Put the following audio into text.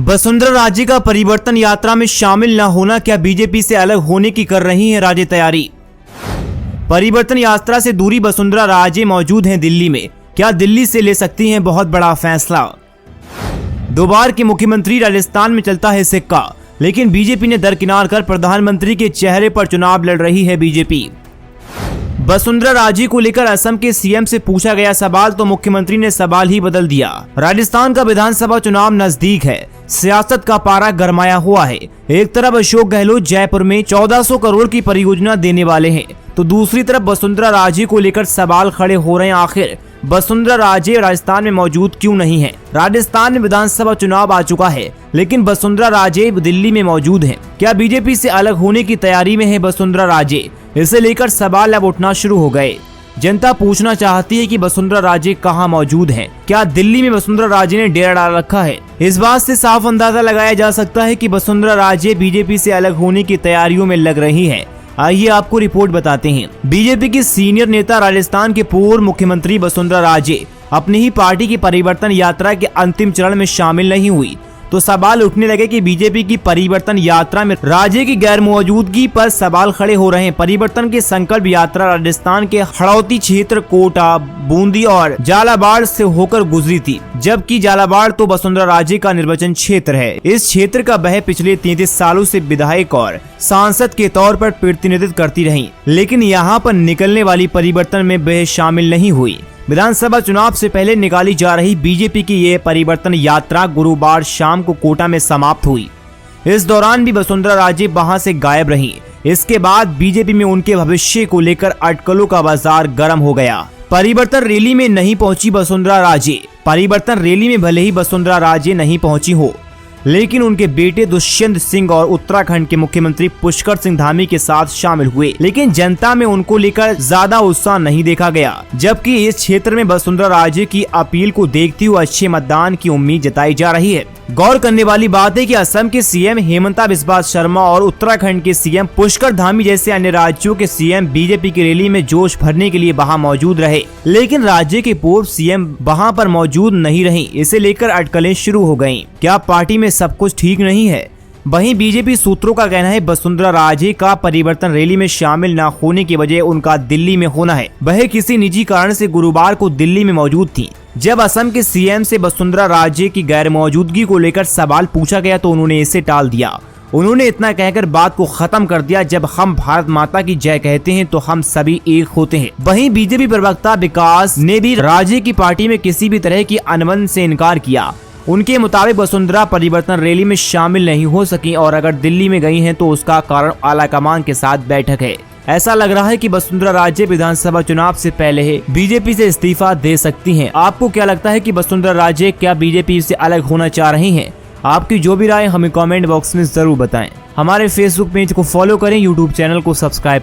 वसुंधरा राजे का परिवर्तन यात्रा में शामिल न होना क्या बीजेपी से अलग होने की कर रही हैं राजे तैयारी। परिवर्तन यात्रा से दूरी वसुंधरा राजे मौजूद हैं दिल्ली में, क्या दिल्ली से ले सकती हैं बहुत बड़ा फैसला। दो बार के मुख्यमंत्री राजस्थान में चलता है सिक्का, लेकिन बीजेपी ने दरकिनार कर प्रधानमंत्री के चेहरे पर चुनाव लड़ रही है बीजेपी। वसुंधरा राजे को लेकर असम के सीएम से पूछा गया सवाल तो मुख्यमंत्री ने सवाल ही बदल दिया। राजस्थान का विधानसभा चुनाव नजदीक है, सियासत का पारा गरमाया हुआ है। एक तरफ अशोक गहलोत जयपुर में 1400 करोड़ की परियोजना देने वाले हैं, तो दूसरी तरफ वसुंधरा राजे को लेकर सवाल खड़े हो रहे हैं। आखिर वसुंधरा राजे राजस्थान में मौजूद क्यों नहीं है। राजस्थान में विधानसभा चुनाव आ चुका है, लेकिन वसुंधरा राजे दिल्ली में मौजूद हैं। क्या बीजेपी से अलग होने की तैयारी में है वसुंधरा राजे, इसे लेकर सवाल अब उठना शुरू हो गए। जनता पूछना चाहती है कि वसुंधरा राजे कहां मौजूद हैं। क्या दिल्ली में वसुंधरा राजे ने डेरा डाल रखा है। इस बात से साफ अंदाजा लगाया जा सकता है कि वसुंधरा राजे बीजेपी से अलग होने की तैयारियों में लग रही है। आइए आपको रिपोर्ट बताते हैं। बीजेपी की सीनियर नेता राजस्थान के पूर्व मुख्यमंत्री वसुंधरा राजे अपनी ही पार्टी की परिवर्तन यात्रा के अंतिम चरण में शामिल नहीं हुई, तो सवाल उठने लगे कि बीजेपी की परिवर्तन यात्रा में राजे की गैर मौजूदगी पर सवाल खड़े हो रहे हैं। परिवर्तन की संकल्प यात्रा राजस्थान के हड़ौती क्षेत्र कोटा, बूंदी और झालावाड़ से होकर गुजरी थी, जबकि झालावाड़ तो वसुंधरा राजे का निर्वाचन क्षेत्र है। इस क्षेत्र का वह पिछले 33 सालों से विधायक और सांसद के तौर पर प्रतिनिधित्व करती रही, लेकिन यहाँ पर निकलने वाली परिवर्तन में वह शामिल नहीं हुई। विधानसभा चुनाव से पहले निकाली जा रही बीजेपी की ये परिवर्तन यात्रा गुरुवार शाम को कोटा में समाप्त हुई। इस दौरान भी वसुंधरा राजे वहां से गायब रहीं। इसके बाद बीजेपी में उनके भविष्य को लेकर अटकलों का बाजार गर्म हो गया। परिवर्तन रैली में नहीं पहुंची वसुंधरा राजे। परिवर्तन रैली में भले ही वसुंधरा राजे नहीं पहुंची हो, लेकिन उनके बेटे दुष्यंत सिंह और उत्तराखंड के मुख्यमंत्री पुष्कर सिंह धामी के साथ शामिल हुए, लेकिन जनता में उनको लेकर ज्यादा उत्साह नहीं देखा गया। जबकि इस क्षेत्र में वसुंधरा राजे की अपील को देखते हुए अच्छे मतदान की उम्मीद जताई जा रही है। गौर करने वाली बात है कि असम के सीएम हेमंता बिस्वा शर्मा और उत्तराखंड के सीएम पुष्कर धामी जैसे अन्य राज्यों के सीएम बीजेपी की रैली में जोश भरने के लिए वहां मौजूद रहे, लेकिन राज्य के पूर्व सीएम वहां पर मौजूद नहीं रही। इसे लेकर अटकलें शुरू हो गयी। क्या पार्टी में सब कुछ ठीक नहीं है। वहीं बीजेपी सूत्रों का कहना है वसुंधरा राजे का परिवर्तन रैली में शामिल न होने की वजह उनका दिल्ली में होना है। वह किसी निजी कारण से गुरुवार को दिल्ली में मौजूद थी। जब असम के सीएम से वसुंधरा राजे की गैर मौजूदगी को लेकर सवाल पूछा गया तो उन्होंने इसे टाल दिया। उन्होंने इतना कहकर बात को खत्म कर दिया, जब हम भारत माता की जय कहते हैं तो हम सभी एक होते हैं। वहीं बीजेपी प्रवक्ता विकास ने भी राजे की पार्टी में किसी भी तरह की अनबन से इनकार किया। उनके मुताबिक वसुंधरा परिवर्तन रैली में शामिल नहीं हो सकी और अगर दिल्ली में गई हैं तो उसका कारण आलाकमान के साथ बैठक है। ऐसा लग रहा है कि वसुंधरा राजे विधानसभा चुनाव से पहले ही बीजेपी से इस्तीफा दे सकती हैं। आपको क्या लगता है कि वसुंधरा राजे क्या बीजेपी से अलग होना चाह रही हैं? आपकी जो भी राय हमें कमेंट बॉक्स में जरूर बताएं। हमारे फेसबुक पेज को फॉलो करें, यूट्यूब चैनल को सब्सक्राइब